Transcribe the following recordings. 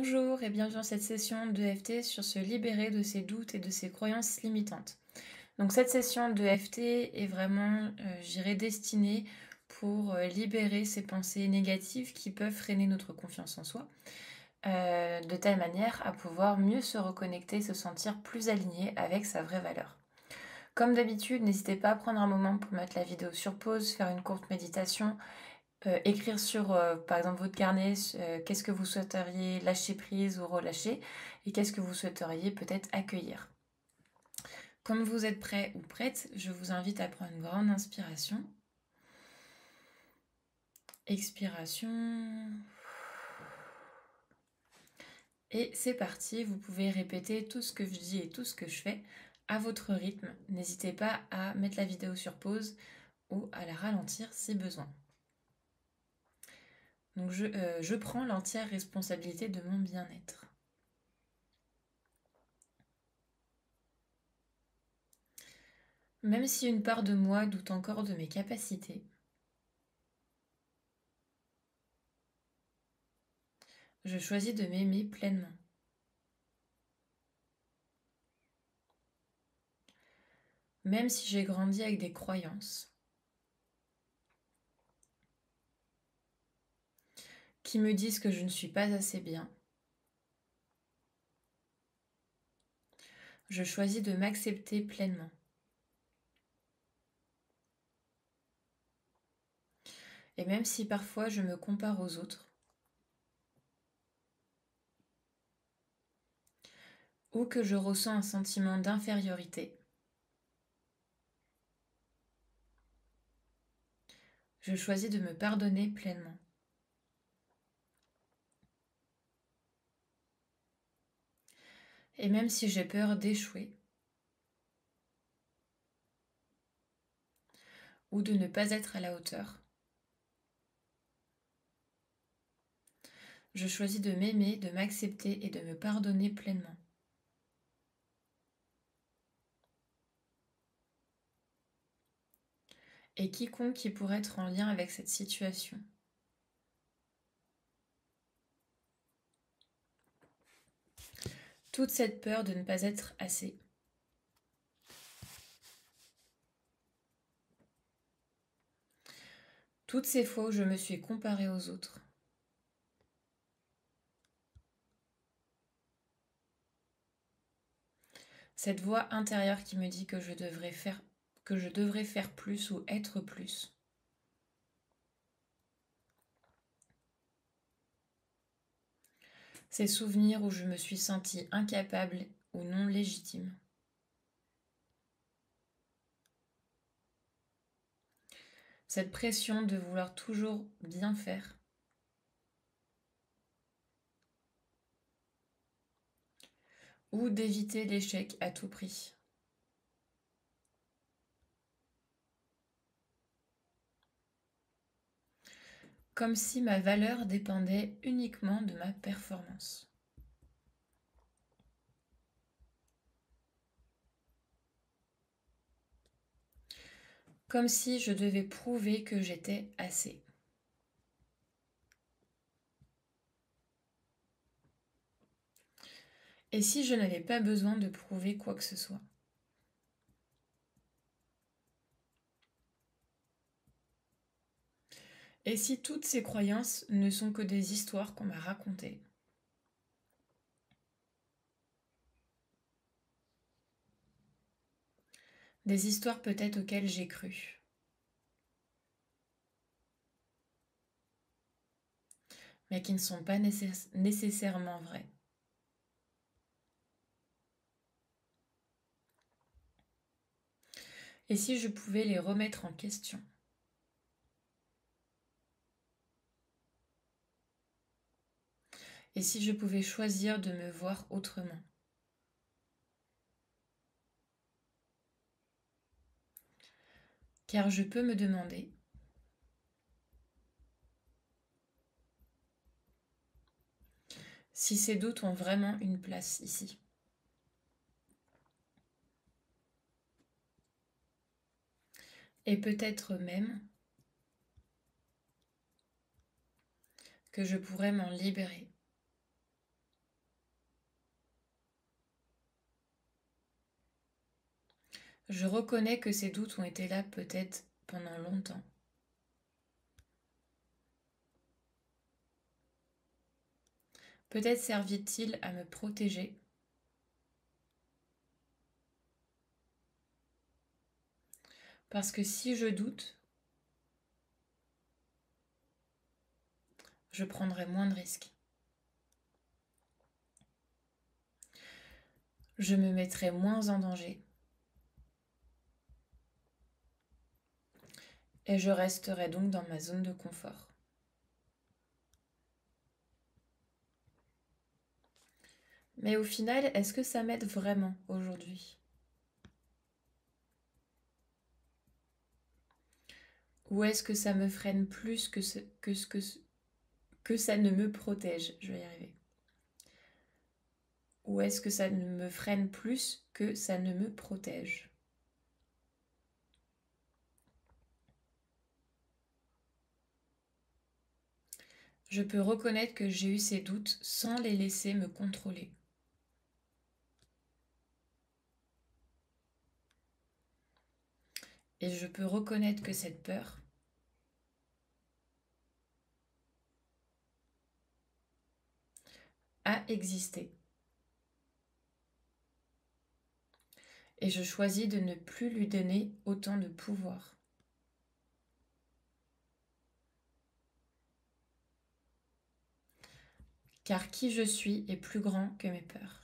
Bonjour et bienvenue dans cette session d'EFT sur se libérer de ses doutes et de ses croyances limitantes. Donc cette session d'EFT est vraiment, destinée pour libérer ces pensées négatives qui peuvent freiner notre confiance en soi, de telle manière à pouvoir mieux se reconnecter, se sentir plus aligné avec sa vraie valeur. Comme d'habitude, n'hésitez pas à prendre un moment pour mettre la vidéo sur pause, faire une courte méditation, écrire sur, par exemple, votre carnet, qu'est-ce que vous souhaiteriez lâcher prise ou relâcher, et qu'est-ce que vous souhaiteriez peut-être accueillir. Comme vous êtes prêt ou prête, je vous invite à prendre une grande inspiration. Expiration. Et c'est parti, vous pouvez répéter tout ce que je dis et tout ce que je fais à votre rythme. N'hésitez pas à mettre la vidéo sur pause ou à la ralentir si besoin. Donc je prends l'entière responsabilité de mon bien-être. Même si une part de moi doute encore de mes capacités, je choisis de m'aimer pleinement. Même si j'ai grandi avec des croyances qui me disent que je ne suis pas assez bien, je choisis de m'accepter pleinement. Et même si parfois je me compare aux autres, ou que je ressens un sentiment d'infériorité, je choisis de me pardonner pleinement. Et même si j'ai peur d'échouer, ou de ne pas être à la hauteur, je choisis de m'aimer, de m'accepter et de me pardonner pleinement. Et quiconque qui pourrait être en lien avec cette situation. Toute cette peur de ne pas être assez. Toutes ces fois où je me suis comparée aux autres. Cette voix intérieure qui me dit que je devrais faire plus ou être plus. Ces souvenirs où je me suis sentie incapable ou non légitime. Cette pression de vouloir toujours bien faire. Ou d'éviter l'échec à tout prix. Comme si ma valeur dépendait uniquement de ma performance. Comme si je devais prouver que j'étais assez. Et si je n'avais pas besoin de prouver quoi que ce soit? Et si toutes ces croyances ne sont que des histoires qu'on m'a racontées? Des histoires peut-être auxquelles j'ai cru. Mais qui ne sont pas nécessairement vraies. Et si je pouvais les remettre en question? Et si je pouvais choisir de me voir autrement? Car je peux me demander si ces doutes ont vraiment une place ici. Et peut-être même que je pourrais m'en libérer Je reconnais que ces doutes ont été là peut-être pendant longtemps. Peut-être servait-il à me protéger. Parce que si je doute, je prendrai moins de risques. Je me mettrai moins en danger. Et je resterai donc dans ma zone de confort. Mais au final, est-ce que ça m'aide vraiment aujourd'hui? Ou est-ce que ça me freine plus que ça ne me protège? Je vais y arriver. Ou est-ce que ça ne me freine plus que ça ne me protège? Je peux reconnaître que j'ai eu ces doutes sans les laisser me contrôler. Et je peux reconnaître que cette peur a existé. Et je choisis de ne plus lui donner autant de pouvoir. Car qui je suis est plus grand que mes peurs.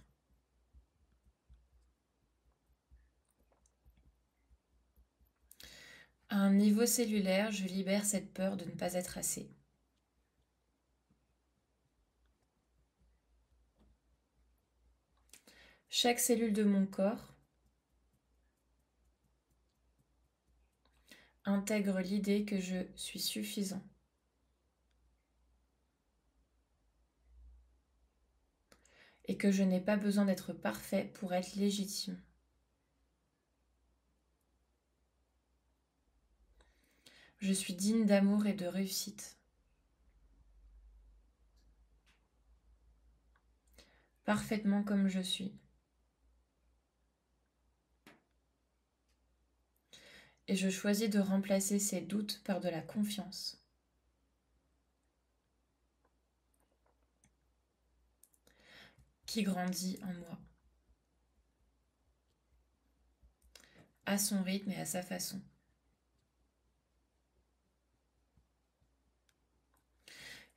À un niveau cellulaire, je libère cette peur de ne pas être assez. Chaque cellule de mon corps intègre l'idée que je suis suffisant et que je n'ai pas besoin d'être parfait pour être légitime. Je suis digne d'amour et de réussite. Parfaitement comme je suis. Et je choisis de remplacer ces doutes par de la confiance. Qui grandit en moi. À son rythme et à sa façon.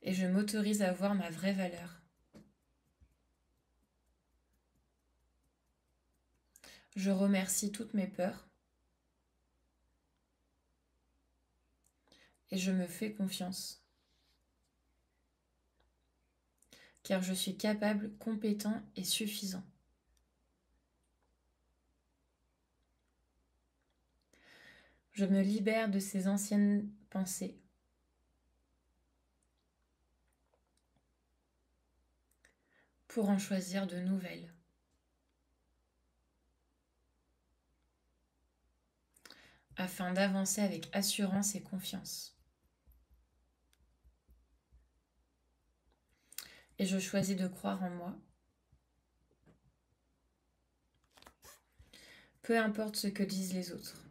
Et je m'autorise à voir ma vraie valeur. Je remercie toutes mes peurs. Et je me fais confiance. Car je suis capable, compétent et suffisant. Je me libère de ces anciennes pensées. Pour en choisir de nouvelles. Afin d'avancer avec assurance et confiance. Et je choisis de croire en moi. Peu importe ce que disent les autres.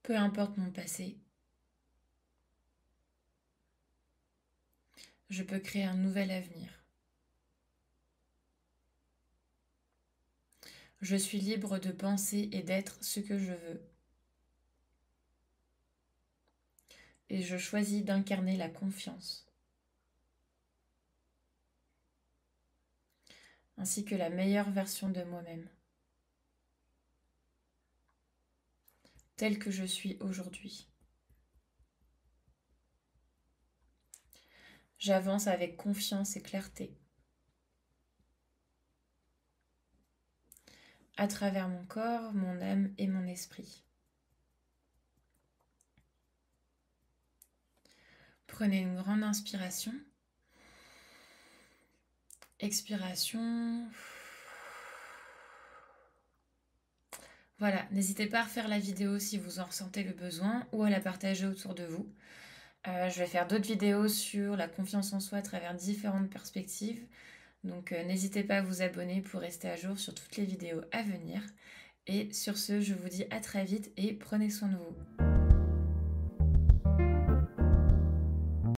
Peu importe mon passé. Je peux créer un nouvel avenir. Je suis libre de penser et d'être ce que je veux. Et je choisis d'incarner la confiance. Ainsi que la meilleure version de moi-même. Telle que je suis aujourd'hui. J'avance avec confiance et clarté. À travers mon corps, mon âme et mon esprit. Prenez une grande inspiration. Expiration. Voilà, n'hésitez pas à refaire la vidéo si vous en ressentez le besoin ou à la partager autour de vous. Je vais faire d'autres vidéos sur la confiance en soi à travers différentes perspectives. Donc n'hésitez pas à vous abonner pour rester à jour sur toutes les vidéos à venir. Et sur ce, je vous dis à très vite et prenez soin de vous.